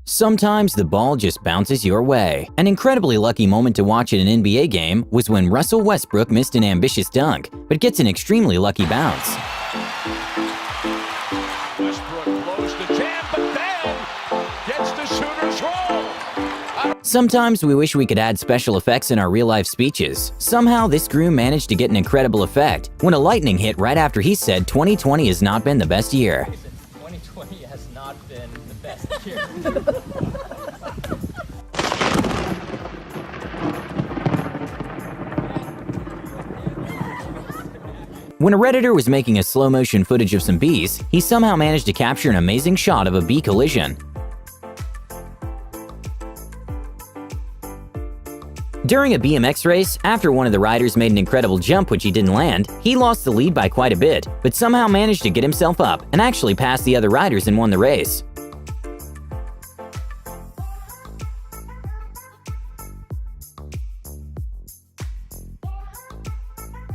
Sometimes the ball just bounces your way. An incredibly lucky moment to watch at an NBA game was when Russell Westbrook missed an ambitious dunk, but gets an extremely lucky bounce. Westbrook blows the jam, but then gets the shooter's roll. Sometimes we wish we could add special effects in our real-life speeches. Somehow this groom managed to get an incredible effect when a lightning hit right after he said 2020 has not been the best year. 2020 has not been the best year. When a Redditor was making a slow-motion footage of some bees, he somehow managed to capture an amazing shot of a bee collision. During a BMX race, after one of the riders made an incredible jump which he didn't land, he lost the lead by quite a bit, but somehow managed to get himself up and actually passed the other riders and won the race.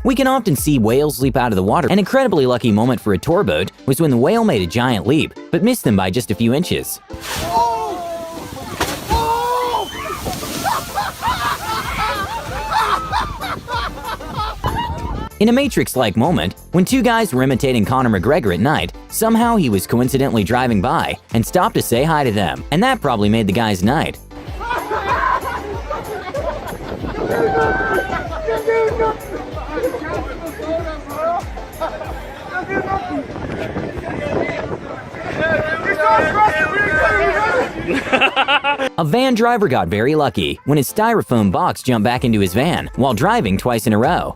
We can often see whales leap out of the water. An incredibly lucky moment for a tour boat was when the whale made a giant leap, but missed them by just a few inches. In a Matrix-like moment, when two guys were imitating Conor McGregor at night, somehow he was coincidentally driving by and stopped to say hi to them, and that probably made the guy's night. A van driver got very lucky when his styrofoam box jumped back into his van while driving twice in a row.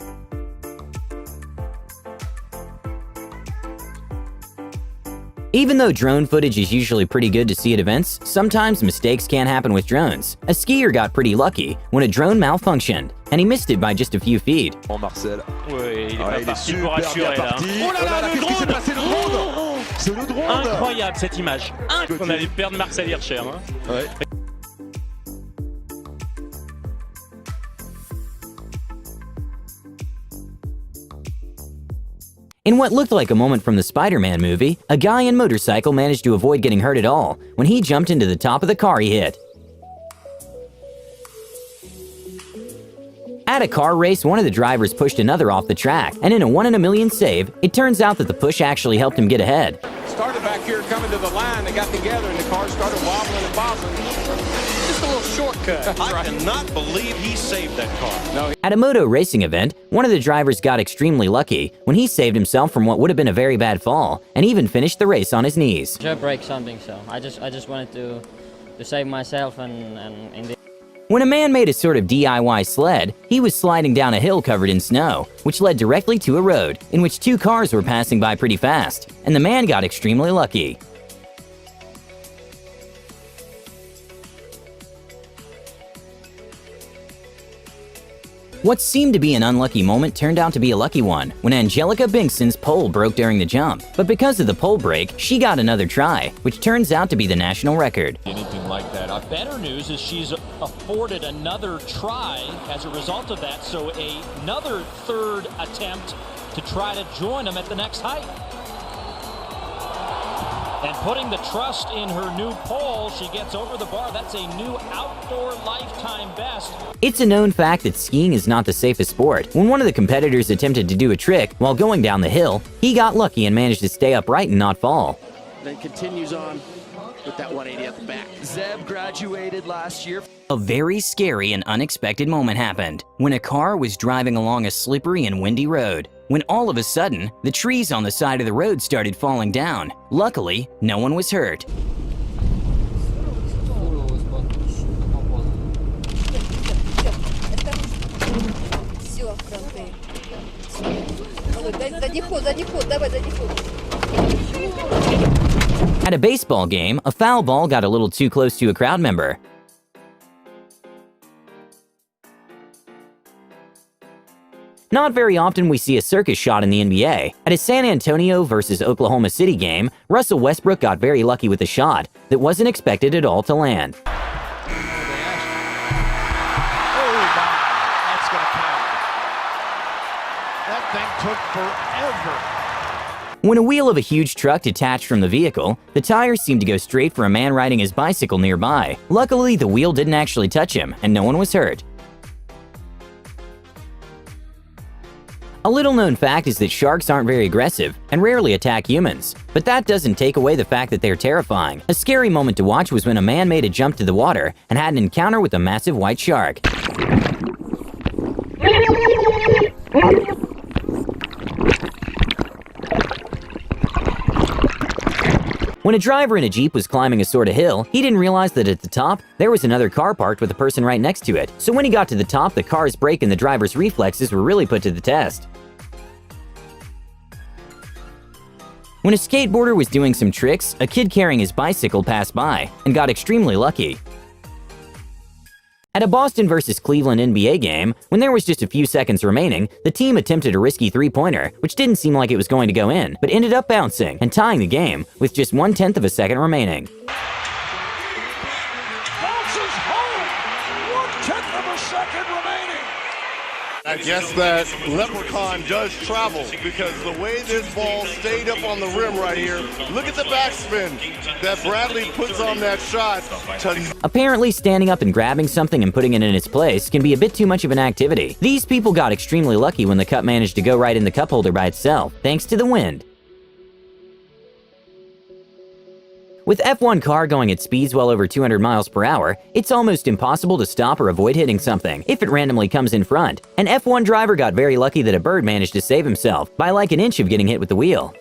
Even though drone footage is usually pretty good to see at events, sometimes mistakes can happen with drones. A skier got pretty lucky when a drone malfunctioned, and he missed it by just a few feet. Marcel. Oui, il est Ah, pas il est parti pour super assurer bien là. parti. Oh là là, qu'est-ce qui s'est passé, le drone? C'est le drone. Incroyable cette image. On allait perdre Marcel Hirscher. Hein. Ouais. In what looked like a moment from the Spider-Man movie, a guy in motorcycle managed to avoid getting hurt at all when he jumped into the top of the car he hit. At a car race, one of the drivers pushed another off the track, and in a 1 in a million save, it turns out that the push actually helped him get ahead. Started back here coming to the line, they got together and the car started wobbling and bobbling. Just a little shortcut. I cannot believe he saved that car. No. At a moto racing event, one of the drivers got extremely lucky when he saved himself from what would have been a very bad fall, and even finished the race on his knees. I break something, so I just wanted to save myself and in the When a man made a sort of DIY sled, he was sliding down a hill covered in snow, which led directly to a road in which two cars were passing by pretty fast, and the man got extremely lucky. What seemed to be an unlucky moment turned out to be a lucky one when Angelica Bingson's pole broke during the jump. But because of the pole break, she got another try, which turns out to be the national record. Anything like that. Better news is she's afforded another try as a result of that, so another third attempt to try to join them at the next height. And putting the trust in her new pole, she gets over the bar. That's a new outdoor lifetime best. It's a known fact that skiing is not the safest sport. When one of the competitors attempted to do a trick while going down the hill, he got lucky and managed to stay upright and not fall. Then continues on with that 180 at the back. Zeb graduated last year. A very scary and unexpected moment happened when a car was driving along a slippery and windy road, when all of a sudden, the trees on the side of the road started falling down. Luckily, no one was hurt. At a baseball game, a foul ball got a little too close to a crowd member. Not very often we see a circus shot in the NBA. At a San Antonio versus Oklahoma City game, Russell Westbrook got very lucky with a shot that wasn't expected at all to land. Oh, my. That's going to count. That thing took forever. When a wheel of a huge truck detached from the vehicle, the tires seemed to go straight for a man riding his bicycle nearby. Luckily, the wheel didn't actually touch him, and no one was hurt. A little-known fact is that sharks aren't very aggressive and rarely attack humans. But that doesn't take away the fact that they're terrifying. A scary moment to watch was when a man made a jump to the water and had an encounter with a massive white shark. When a driver in a Jeep was climbing a sort of hill, he didn't realize that at the top, there was another car parked with a person right next to it. So when he got to the top, the car's brake and the driver's reflexes were really put to the test. When a skateboarder was doing some tricks, a kid carrying his bicycle passed by and got extremely lucky. At a Boston vs. Cleveland NBA game, when there was just a few seconds remaining, the team attempted a risky three-pointer, which didn't seem like it was going to go in, but ended up bouncing and tying the game with just 1/10 of a second remaining. Bounces home. 1/10 of a second remaining. I guess that leprechaun does travel because the way this ball stayed up on the rim right here, look at the backspin that Bradley puts on that shot. Apparently, standing up and grabbing something and putting it in its place can be a bit too much of an activity. These people got extremely lucky when the cup managed to go right in the cup holder by itself, thanks to the wind. With F1 car going at speeds well over 200 miles per hour, it's almost impossible to stop or avoid hitting something if it randomly comes in front. An F1 driver got very lucky that a bird managed to save himself by like an inch of getting hit with the wheel.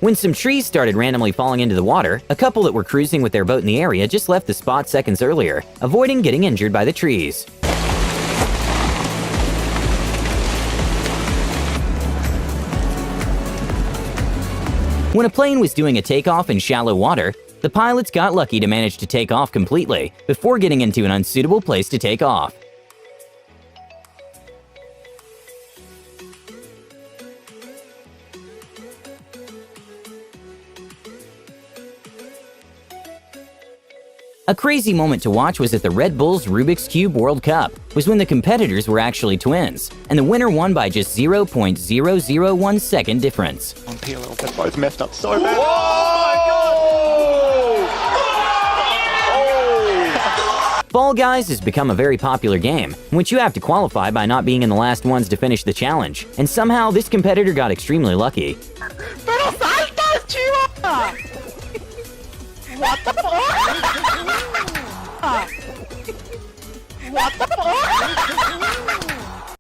When some trees started randomly falling into the water, a couple that were cruising with their boat in the area just left the spot seconds earlier, avoiding getting injured by the trees. When a plane was doing a takeoff in shallow water, the pilots got lucky to manage to take off completely before getting into an unsuitable place to take off. A crazy moment to watch was at the Red Bull's Rubik's Cube World Cup, was when the competitors were actually twins, and the winner won by just 0.001 second difference. They're both messed up so bad. Fall Guys has become a very popular game, in which you have to qualify by not being in the last ones to finish the challenge, and somehow this competitor got extremely lucky. ¡Pero salta, chiva! What the fuck? What the fuck?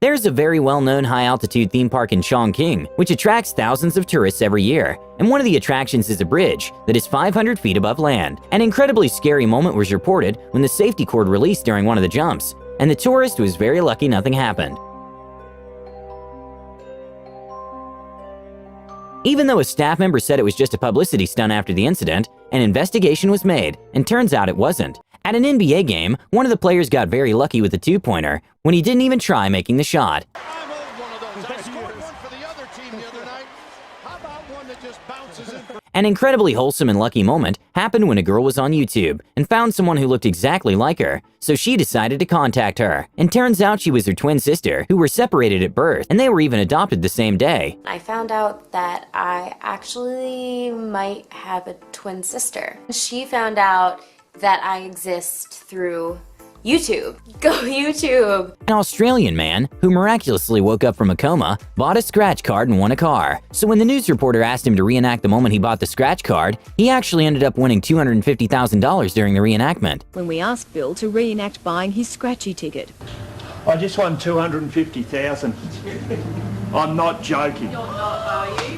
There's a very well-known high-altitude theme park in Chongqing, which attracts thousands of tourists every year. And one of the attractions is a bridge that is 500 feet above land. An incredibly scary moment was reported when the safety cord released during one of the jumps, and the tourist was very lucky nothing happened. Even though a staff member said it was just a publicity stunt after the incident, an investigation was made, and turns out it wasn't. At an NBA game, one of the players got very lucky with a two-pointer when he didn't even try making the shot. An incredibly wholesome and lucky moment happened when a girl was on YouTube and found someone who looked exactly like her, so she decided to contact her. And turns out she was her twin sister, who were separated at birth, and they were even adopted the same day. I found out that I actually might have a twin sister. She found out that I exist through YouTube. Go YouTube! An Australian man, who miraculously woke up from a coma, bought a scratch card and won a car. So when the news reporter asked him to reenact the moment he bought the scratch card, he actually ended up winning $250,000 during the reenactment. When we asked Bill to reenact buying his scratchy ticket. I just won $250,000. I'm not joking. You're not, are you?